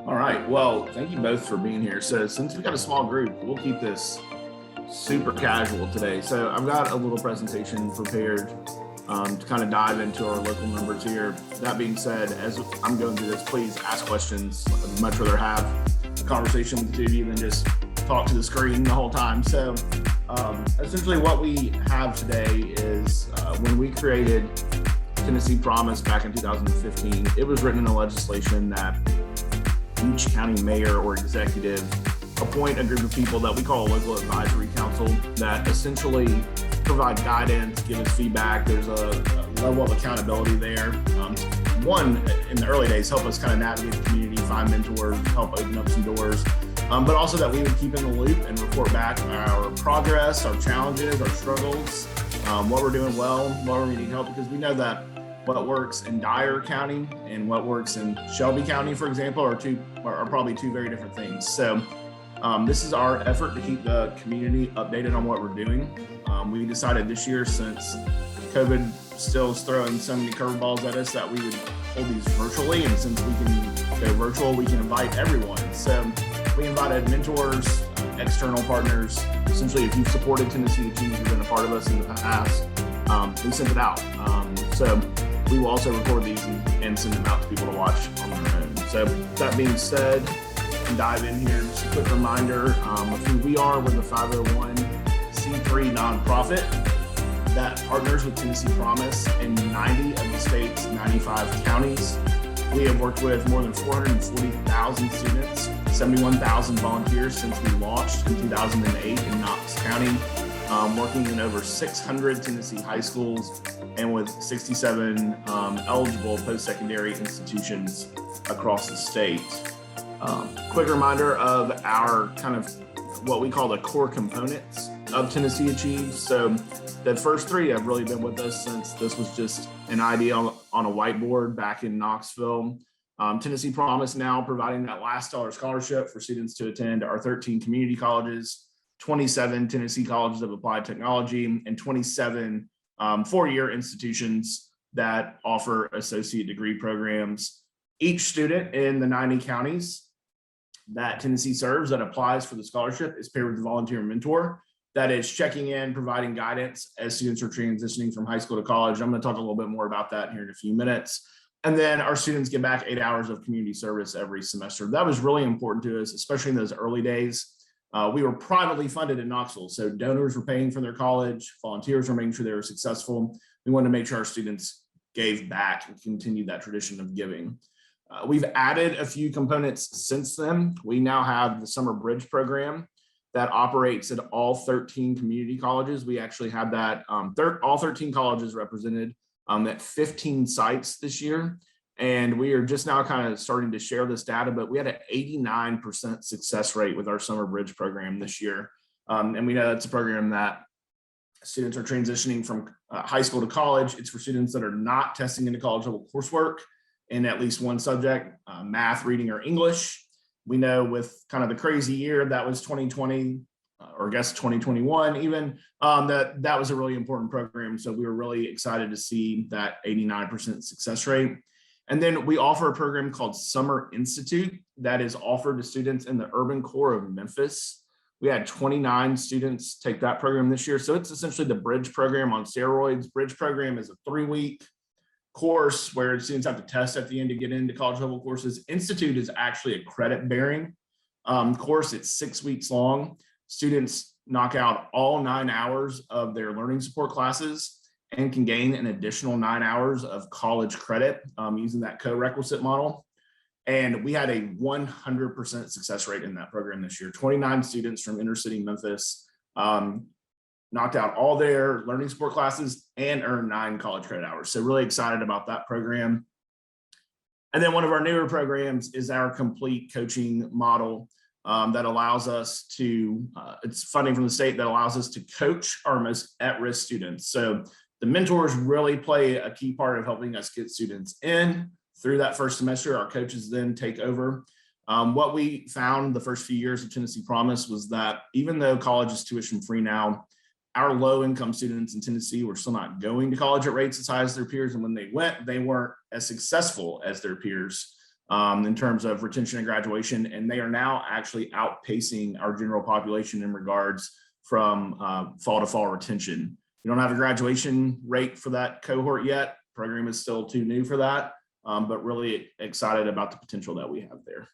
All right. Well, thank you both for being here. So since we've got a small group, we'll keep this super casual today. So I've got a little presentation prepared to kind of dive into our local numbers here. That being said, as I'm going through this, please ask questions. I'd much rather have a conversation with the two of you than just talk to the screen the whole time. So essentially what we have today is when we created Tennessee Promise back in 2015, it was written in a legislation that each county mayor or executive appoint a group of people that we call a local advisory council that essentially provide guidance, give us feedback. There's a level of accountability there. One, in the early days, help us kind of navigate the community, find mentors, help open up some doors, but also that we would keep in the loop and report back our progress, our challenges, our struggles, what we're doing well, where we need help, because we know that what works in Dyer County and what works in Shelby County, for example, are probably two very different things. So this is our effort to keep the community updated on what we're doing. We decided this year, since COVID still is throwing so many curveballs at us, that we would hold these virtually. And since we can go virtual, we can invite everyone. So we invited mentors, external partners. Essentially, if you've supported tnAchieves, you've been a part of us in the past, we sent it out. So we will also record these and send them out to people to watch on their own. So that being said, dive in here. Just a quick reminder of who we are. We're the 501c3 nonprofit that partners with Tennessee Promise in 90 of the state's 95 counties. We have worked with more than 440,000 students, 71,000 volunteers since we launched in 2008 in Knox County, working in over 600 Tennessee high schools and with 67 eligible post-secondary institutions across the state. Quick reminder of our kind of what we call the core components of tnAchieves. So the first three have really been with us since this was just an idea on a whiteboard back in Knoxville. Tennessee Promise now providing that last dollar scholarship for students to attend our 13 community colleges, 27 Tennessee colleges of applied technology, and 27 four-year institutions that offer associate degree programs. Each student in the 90 counties that Tennessee serves that applies for the scholarship is paired with a volunteer mentor that is checking in, providing guidance as students are transitioning from high school to college. I'm going to talk a little bit more about that here in a few minutes. And then our students get back 8 hours of community service every semester. That was really important to us, especially in those early days. We were privately funded in Knoxville, so donors were paying for their college, volunteers were making sure they were successful. We wanted to make sure our students gave back and continued that tradition of giving. We've added a few components since then. We now have the Summer Bridge program that operates at all 13 community colleges. We actually had that, all 13 colleges represented at 15 sites this year. And we are just now kind of starting to share this data, but we had an 89% success rate with our Summer Bridge program this year. And we know that's a program that students are transitioning from high school to college. It's for students that are not testing into college level coursework in at least one subject, math, reading, or English. We know with kind of the crazy year that was 2020, or I guess 2021 even, that was a really important program. So we were really excited to see that 89% success rate. And then we offer a program called Summer Institute that is offered to students in the urban core of Memphis. We had 29 students take that program this year. So it's essentially the Bridge program on steroids. Bridge program is a 3-week course where students have to test at the end to get into college level courses. Institute is actually a credit bearing course. It's 6 weeks long. Students knock out all 9 hours of their learning support classes and can gain an additional 9 hours of college credit using that co-requisite model. And we had a 100% success rate in that program this year. 29 students from inner city Memphis knocked out all their learning support classes and earned 9 college credit hours. So really excited about that program. And then one of our newer programs is our complete coaching model that allows us to, it's funding from the state that allows us to coach our most at-risk students. So the mentors really play a key part of helping us get students in through that first semester. Our coaches then take over. What we found the first few years of Tennessee Promise was that even though college is tuition free now, our low income students in Tennessee were still not going to college at rates as high as their peers. And when they went, they weren't as successful as their peers. in terms of retention and graduation, and they are now actually outpacing our general population in regards from fall to fall retention. We don't have a graduation rate for that cohort yet. Program is still too new for that, but really excited about the potential that we have there.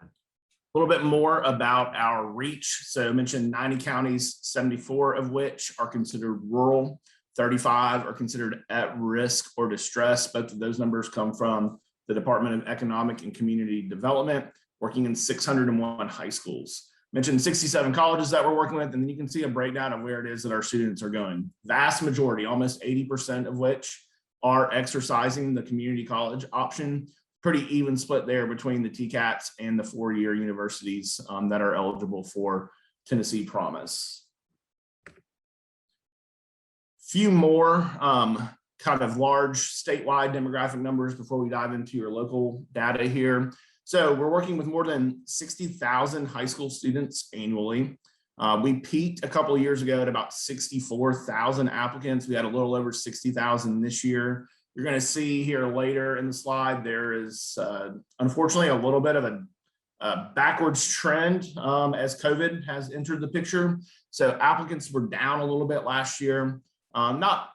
A little bit more about our reach. So I mentioned 90 counties, 74 of which are considered rural, 35 are considered at risk or distress. Both of those numbers come from the Department of Economic and Community Development, working in 601 high schools. Mentioned 67 colleges that we're working with, and then you can see a breakdown of where it is that our students are going. Vast majority, almost 80% of which are exercising the community college option. Pretty even split there between the TCATs and the four-year universities that are eligible for Tennessee Promise. Few more kind of large statewide demographic numbers before we dive into your local data here. So we're working with more than 60,000 high school students annually. We peaked a couple of years ago at about 64,000 applicants. We had a little over 60,000 this year. You're going to see here later in the slide, there is unfortunately a little bit of a backwards trend as COVID has entered the picture. So applicants were down a little bit last year, not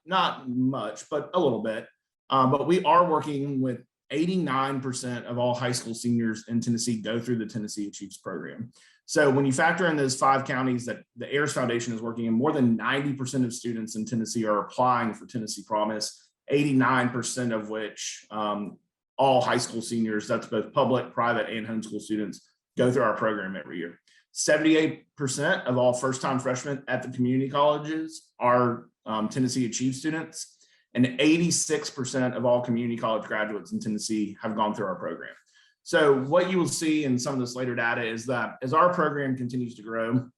much, but a little bit. But we are working with 89% of all high school seniors in Tennessee go through the tnAchieves program. So when you factor in those 5 counties that the Ayers Foundation is working in, more than 90% of students in Tennessee are applying for Tennessee Promise. 89% of which all high school seniors, that's both public, private, and homeschool students, go through our program every year. 78% of all first-time freshmen at the community colleges are tnAchieves students, and 86% of all community college graduates in Tennessee have gone through our program. So what you will see in some of this later data is that as our program continues to grow,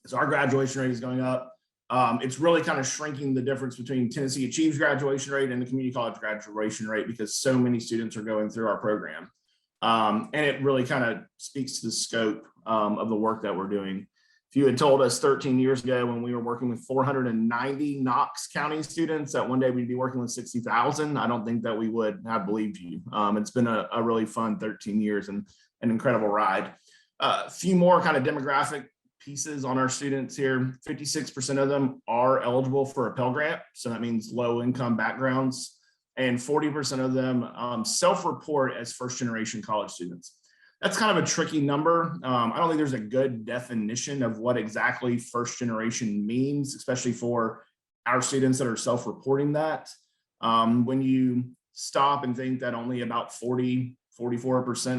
as our graduation rate is going up, it's really kind of shrinking the difference between tnAchieves graduation rate and the community college graduation rate because so many students are going through our program. And it really kind of speaks to the scope of the work that we're doing. If you had told us 13 years ago when we were working with 490 Knox County students that one day we'd be working with 60,000, I don't think that we would have believed you. It's been a really fun 13 years and an incredible ride. A few more kind of demographic pieces on our students here. 56% of them are eligible for a Pell Grant. So that means low income backgrounds. And 40% of them self-report as first generation college students. That's kind of a tricky number. I don't think there's a good definition of what exactly first generation means, especially for our students that are self-reporting that. When you stop and think that only about 44%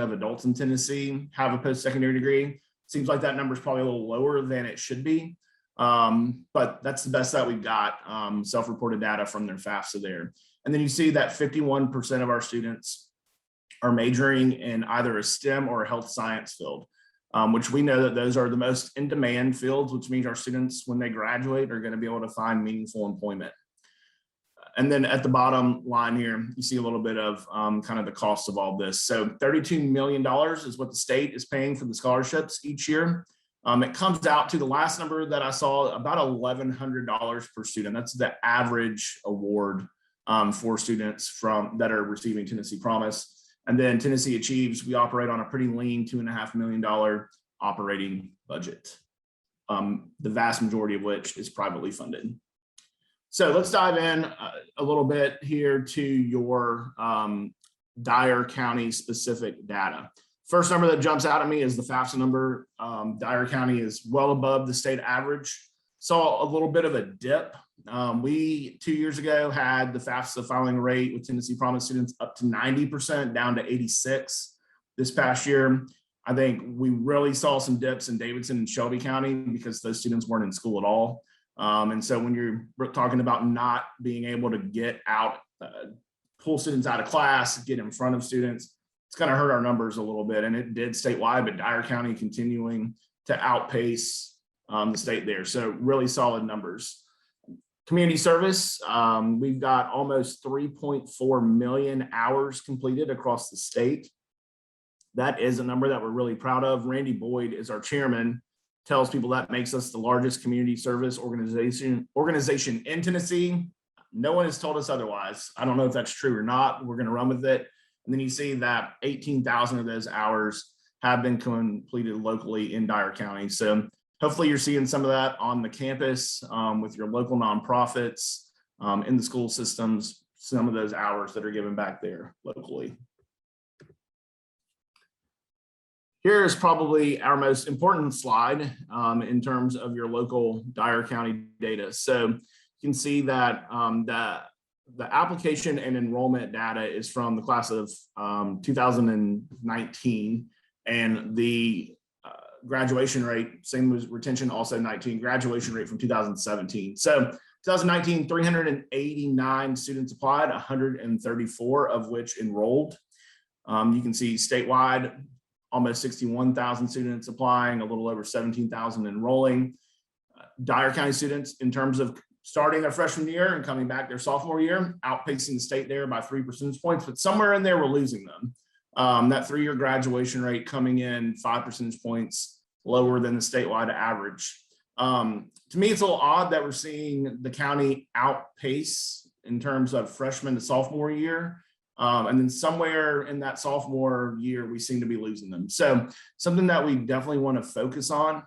of adults in Tennessee have a post-secondary degree, seems like that number is probably a little lower than it should be, but that's the best that we've got, self-reported data from their FAFSA there. And then you see that 51% of our students are majoring in either a STEM or a health science field, which we know that those are the most in-demand fields, which means our students, when they graduate, are going to be able to find meaningful employment. And then at the bottom line here, you see a little bit of kind of the cost of all this. So $32 million is what the state is paying for the scholarships each year. It comes out to the last number that I saw, about $1,100 per student. That's the average award for students that are receiving Tennessee Promise. And then tnAchieves, we operate on a pretty lean $2.5 million operating budget, the vast majority of which is privately funded. So let's dive in a little bit here to your Dyer County specific data. First number that jumps out at me is the FAFSA number. Dyer County is well above the state average. Saw a little bit of a dip. We 2 years ago had the FAFSA filing rate with Tennessee Promise students up to 90%, down to 86. This past year, I think we really saw some dips in Davidson and Shelby County because those students weren't in school at all. And so when you're talking about not being able to get out, pull students out of class, get in front of students, it's going to hurt our numbers a little bit. And it did statewide, but Dyer County continuing to outpace the state there. So really solid numbers. Community service, we've got almost 3.4 million hours completed across the state. That is a number that we're really proud of. Randy Boyd is our chairman, tells people that makes us the largest community service organization in Tennessee. No one has told us otherwise. I don't know if that's true or not. We're going to run with it. And And then you see that 18,000 of those hours have been completed locally in Dyer County. So hopefully you're seeing some of that on the campus with your local nonprofits, in the school systems, some of those hours that are given back there locally. Here is probably our most important slide in terms of your local Dyer County data. So you can see that the application and enrollment data is from the class of 2019, and the graduation rate, same as retention, also 19, graduation rate from 2017. So 2019, 389 students applied, 134 of which enrolled. You can see statewide, almost 61,000 students applying, a little over 17,000 enrolling. Dyer County students, in terms of starting their freshman year and coming back their sophomore year, outpacing the state there by 3 percentage points, but somewhere in there we're losing them. That 3-year graduation rate coming in 5 percentage points lower than the statewide average. To me, it's a little odd that we're seeing the county outpace in terms of freshman to sophomore year. And then somewhere in that sophomore year, we seem to be losing them. So something that we definitely want to focus on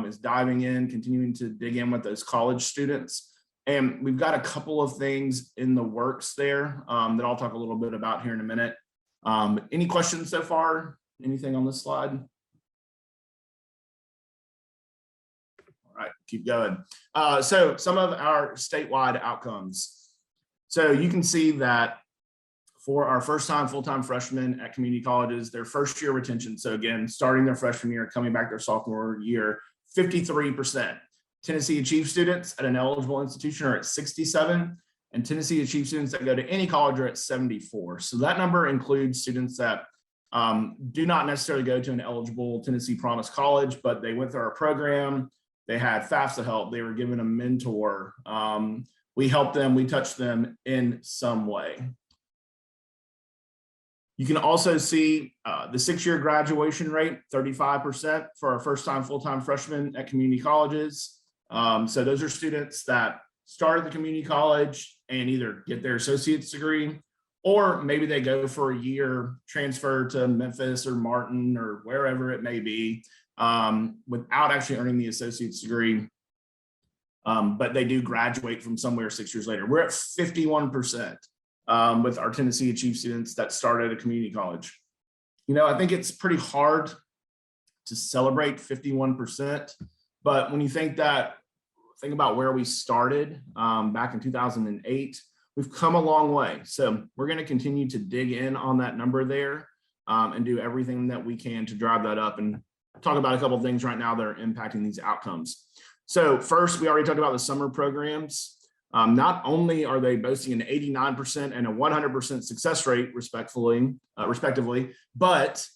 is diving in, continuing to dig in with those college students. And we've got a couple of things in the works there that I'll talk a little bit about here in a minute. Any questions so far? Anything on this slide? All right, keep going. So some of our statewide outcomes. So you can see that for our first-time full-time freshmen at community colleges, their first-year retention, so again, starting their freshman year, coming back their sophomore year, 53%. tnAchieves students at an eligible institution are at 67, and tnAchieves students that go to any college are at 74. So that number includes students that do not necessarily go to an eligible Tennessee Promise College, but they went through our program, they had FAFSA help, they were given a mentor, we helped them, we touched them in some way. You can also see the 6-year graduation rate, 35% for our first-time full-time freshmen at community colleges. So those are students that started the community college and either get their associate's degree, or maybe they go for a year, transfer to Memphis or Martin or wherever it may be, without actually earning the associate's degree. But they do graduate from somewhere 6 years later. We're at 51%. With our tnAchieves students that started at a community college. You know, I think it's pretty hard to celebrate 51%, but when you think about where we started back in 2008, we've come a long way. So we're going to continue to dig in on that number there and do everything that we can to drive that up, and talk about a couple of things right now that are impacting these outcomes. So first, we already talked about the summer programs. Not only are they boasting an 89% and a 100% success rate, respectively, but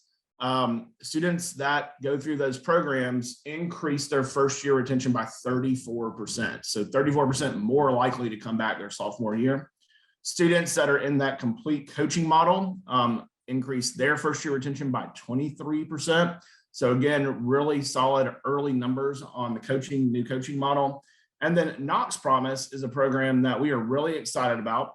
students that go through those programs increase their first-year retention by 34%. So 34% more likely to come back their sophomore year. Students that are in that complete coaching model increase their first-year retention by 23%. So again, really solid early numbers on the new coaching model. And then Knox Promise is a program that we are really excited about.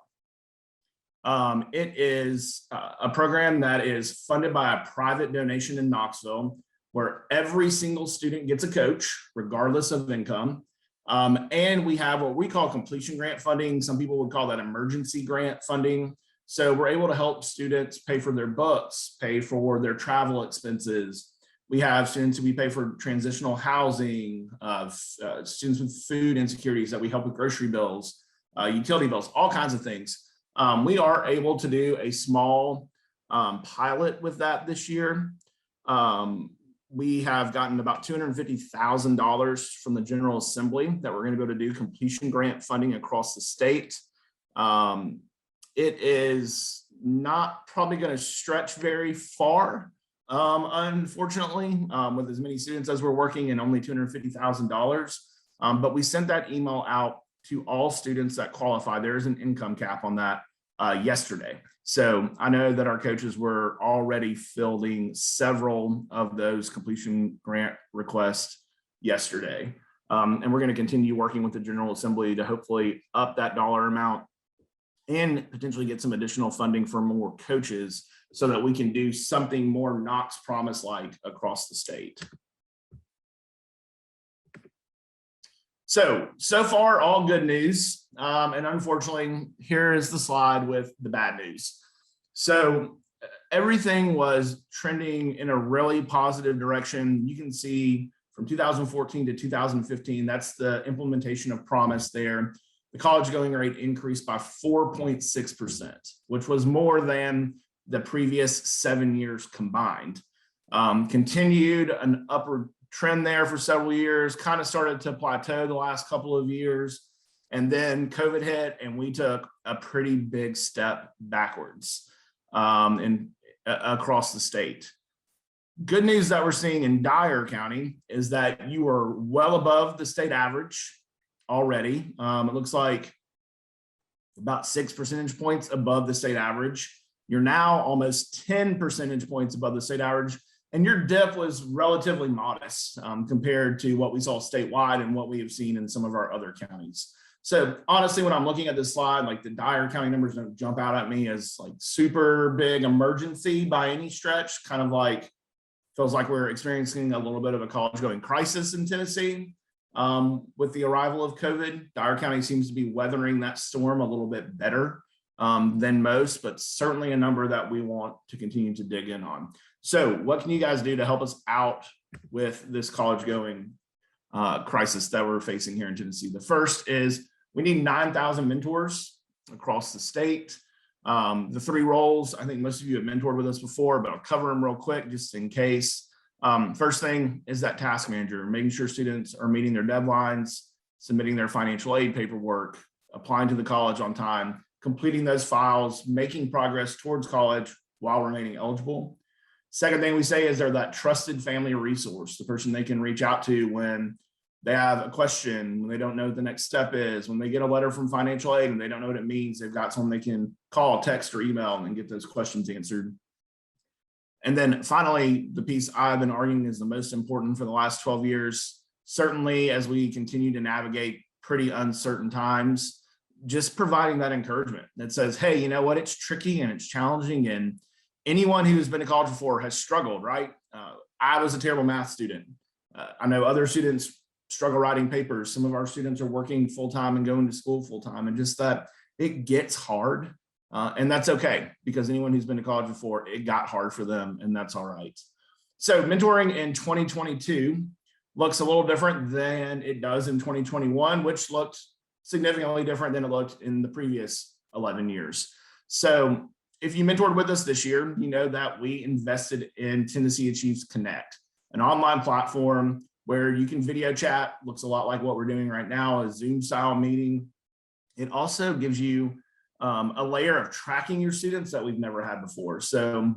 It is a program that is funded by a private donation in Knoxville, where every single student gets a coach, regardless of income. And we have what we call completion grant funding. Some people would call that emergency grant funding. So we're able to help students pay for their books, pay for their travel expenses. We have students who we pay for transitional housing, students with food insecurities that we help with grocery bills, utility bills, all kinds of things. We are able to do a small pilot with that this year. We have gotten about $250,000 from the General Assembly that we're going to be able to do completion grant funding across the state. It is not probably going to stretch very far. Unfortunately, with as many students as we're working and only $250,000, but we sent that email out to all students that qualify. There is an income cap on that yesterday. So I know that our coaches were already fielding several of those completion grant requests yesterday. And we're going to continue working with the General Assembly to hopefully up that dollar amount and potentially get some additional funding for more coaches so that we can do something more Knox Promise-like across the state. So far, all good news. And unfortunately, here is the slide with the bad news. So everything was trending in a really positive direction. You can see from 2014 to 2015, that's the implementation of Promise there. The college going rate increased by 4.6%, which was more than the previous 7 years combined. Continued an upward trend there for several years, kind of started to plateau the last couple of years. And then COVID hit and we took a pretty big step backwards across the state. Good news that we're seeing in Dyer County is that you are well above the state average already. It looks like about 6 percentage points above the state average. You're now almost 10 percentage points above the state average, and your dip was relatively modest compared to what we saw statewide and what we have seen in some of our other counties. So honestly, when I'm looking at this slide, like the Dyer County numbers don't jump out at me as like super big emergency by any stretch, kind of like feels like we're experiencing a little bit of a college going crisis in Tennessee with the arrival of COVID. Dyer County seems to be weathering that storm a little bit better than most, but certainly a number that we want to continue to dig in on. So what can you guys do to help us out with this college going crisis that we're facing here in Tennessee? The first is we need 9,000 mentors across the state. The 3 roles, I think most of you have mentored with us before, but I'll cover them real quick just in case. First thing is that task manager, making sure students are meeting their deadlines, submitting their financial aid paperwork, applying to the college on time, completing those files, making progress towards college while remaining eligible. Second thing we say is they're that trusted family resource, the person they can reach out to when they have a question, when they don't know what the next step is, when they get a letter from financial aid and they don't know what it means, they've got someone they can call, text, or email and get those questions answered. And then finally, the piece I've been arguing is the most important for the last 12 years, certainly as we continue to navigate pretty uncertain times, just providing that encouragement that says, hey, you know what, it's tricky and it's challenging, and anyone who's been to college before has struggled, right? I was a terrible math student. I know other students struggle writing papers. Some of our students are working full-time and going to school full-time, and just that it gets hard. And that's okay, because anyone who's been to college before, it got hard for them, and that's all right. So mentoring in 2022 looks a little different than it does in 2021, which looked significantly different than it looked in the previous 11 years. So if you mentored with us this year, you know that we invested in tnAchieves Connect, an online platform where you can video chat. Looks a lot like what we're doing right now, a Zoom style meeting. It also gives you a layer of tracking your students that we've never had before. So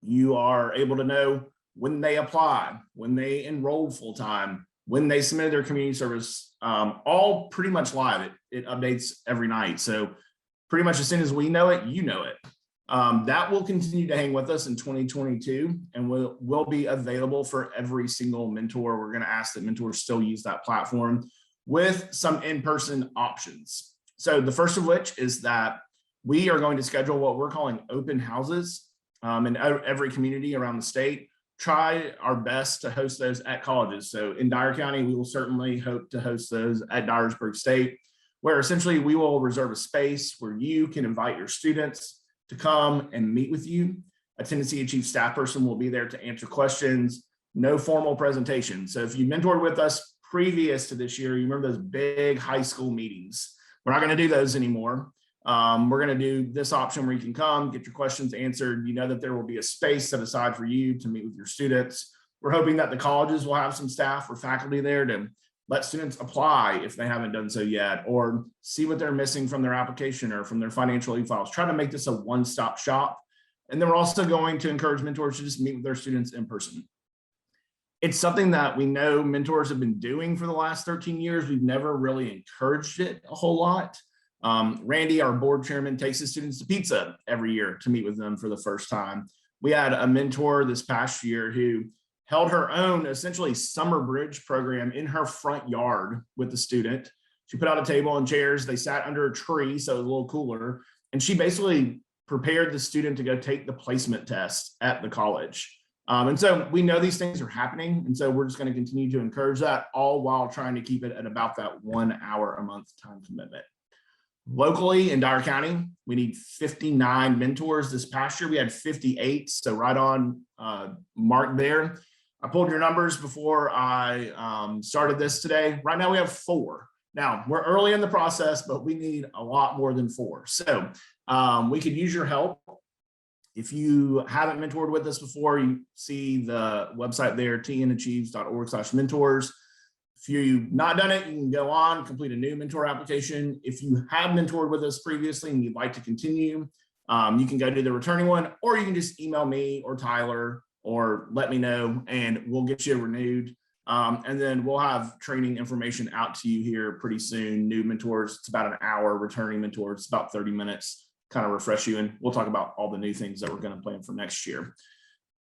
you are able to know when they apply, when they enroll full-time, when they submitted their community service, all pretty much live. It updates every night. So pretty much as soon as we know it, you know it. That will continue to hang with us in 2022 and will be available for every single mentor. We're going to ask that mentors still use that platform with some in-person options. So the first of which is that we are going to schedule what we're calling open houses in every community around the state. Try our best to host those at colleges. So in Dyer County, we will certainly hope to host those at Dyersburg State, where essentially we will reserve a space where you can invite your students to come and meet with you. A tnAchieves staff person will be there to answer questions, no formal presentation. So if you mentored with us previous to this year, you remember those big high school meetings. We're not going to do those anymore. We're going to do this option where you can come, get your questions answered. You know that there will be a space set aside for you to meet with your students. We're hoping that the colleges will have some staff or faculty there to let students apply if they haven't done so yet, or see what they're missing from their application or from their financial aid files. Try to make this a one-stop shop. And then we're also going to encourage mentors to just meet with their students in person. It's something that we know mentors have been doing for the last 13 years. We've never really encouraged it a whole lot. Randy, our board chairman, takes his students to pizza every year to meet with them for the first time. We had a mentor this past year who held her own essentially summer bridge program in her front yard with the student. She put out a table and chairs. They sat under a tree, so it was a little cooler. And she basically prepared the student to go take the placement test at the college. And so we know these things are happening. And so we're just going to continue to encourage that, all while trying to keep it at about that 1 hour a month time commitment. Locally in Dyer County, we need 59 mentors. This past year, we had 58. So right on mark there. I pulled your numbers before I started this today. Right now we have 4. Now we're early in the process, but we need a lot more than 4. So we could use your help. If you haven't mentored with us before, you see the website there, tnAchieves.org/mentors. If you've not done it, you can go on, complete a new mentor application. If you have mentored with us previously and you'd like to continue, you can go to the returning one, or you can just email me or Tyler or let me know and we'll get you renewed. And then we'll have training information out to you here pretty soon. New mentors, it's about an hour. Returning mentors, it's about 30 minutes. Kind of refresh you, and we'll talk about all the new things that we're going to plan for next year.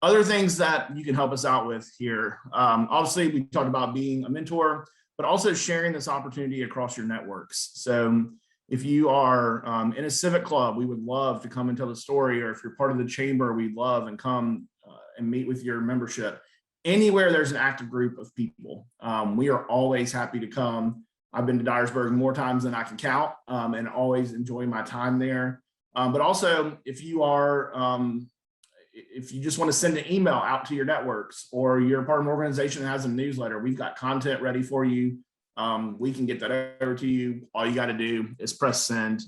Other things that you can help us out with here. Obviously, we talked about being a mentor, but also sharing this opportunity across your networks. So if you are in a civic club, we would love to come and tell the story, or if you're part of the chamber, we'd love and come and meet with your membership. Anywhere there's an active group of people, we are always happy to come. I've been to Dyersburg more times than I can count, and always enjoy my time there. But also, if you are, if you just want to send an email out to your networks, or you're part of an organization that has a newsletter, we've got content ready for you. We can get that over to you. All you got to do is press send,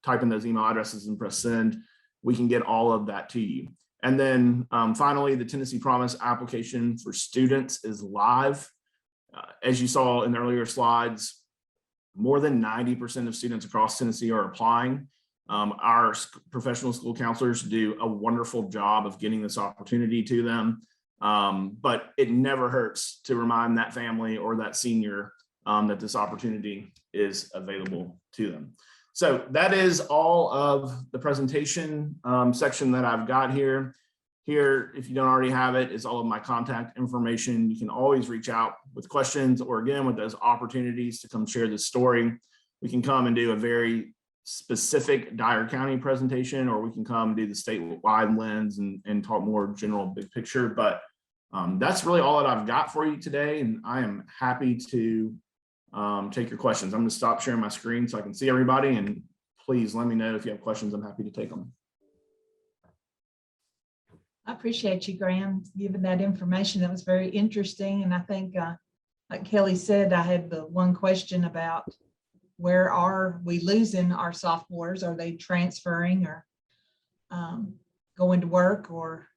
type in those email addresses and press send. We can get all of that to you. And then finally, the Tennessee Promise application for students is live. As you saw in the earlier slides, more than 90% of students across Tennessee are applying. Our professional school counselors do a wonderful job of getting this opportunity to them, but it never hurts to remind that family or that senior that this opportunity is available to them. So that is all of the presentation section that I've got here. Here, if you don't already have it, is all of my contact information. You can always reach out with questions, or again, with those opportunities to come share this story. We can come and do a very specific Dyer County presentation, or we can come do the statewide lens and talk more general big picture. But that's really all that I've got for you today, and I am happy to take your questions. I'm going to stop sharing my screen so I can see everybody, and please let me know if you have questions. I'm happy to take them. I appreciate you, Graham, giving that information. That was very interesting, and I think like Kelly said, I had the one question about where are we losing our sophomores? Are they transferring or going to work, or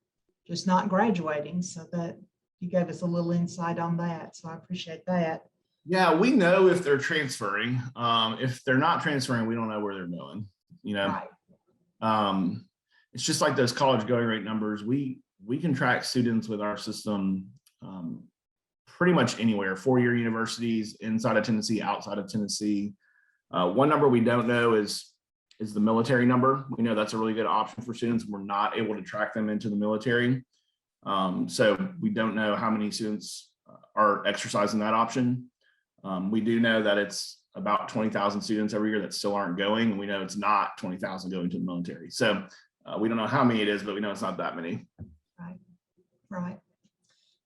just not graduating? So that you gave us a little insight on that. So I appreciate that. Yeah, we know if they're transferring. If they're not transferring, we don't know where they're going. You know, right. It's just like those college going rate numbers. We can track students with our system pretty much anywhere. 4-year universities inside of Tennessee, outside of Tennessee. One number we don't know is the military number. We know that's a really good option for students. We're not able to track them into the military. So we don't know how many students are exercising that option. We do know that it's about 20,000 students every year that still aren't going. And we know it's not 20,000 going to the military. So we don't know how many it is, but we know it's not that many. Right, right.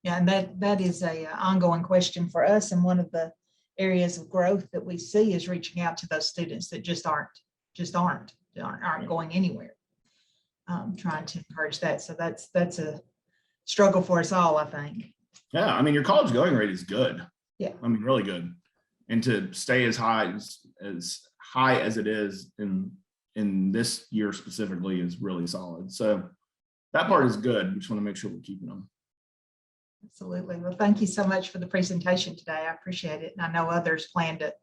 Yeah, and that is a ongoing question for us. And one of the areas of growth that we see is reaching out to those students that just aren't going anywhere. Trying to encourage that. So that's a struggle for us all, I think. Yeah, I mean, your college going rate is good. Yeah, I mean, really good. And to stay as high as it is in this year specifically is really solid. So that part is good. We just want to make sure we're keeping them. Absolutely. Well, thank you so much for the presentation today. I appreciate it. And I know others plan to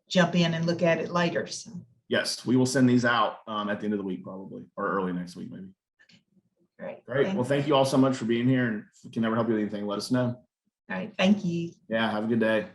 jump in and look at it later. So yes, we will send these out at the end of the week, probably, or early next week, maybe. Okay, great. Well, thank you all so much for being here. And if we can ever help you with anything, let us know. All right. Thank you. Yeah. Have a good day.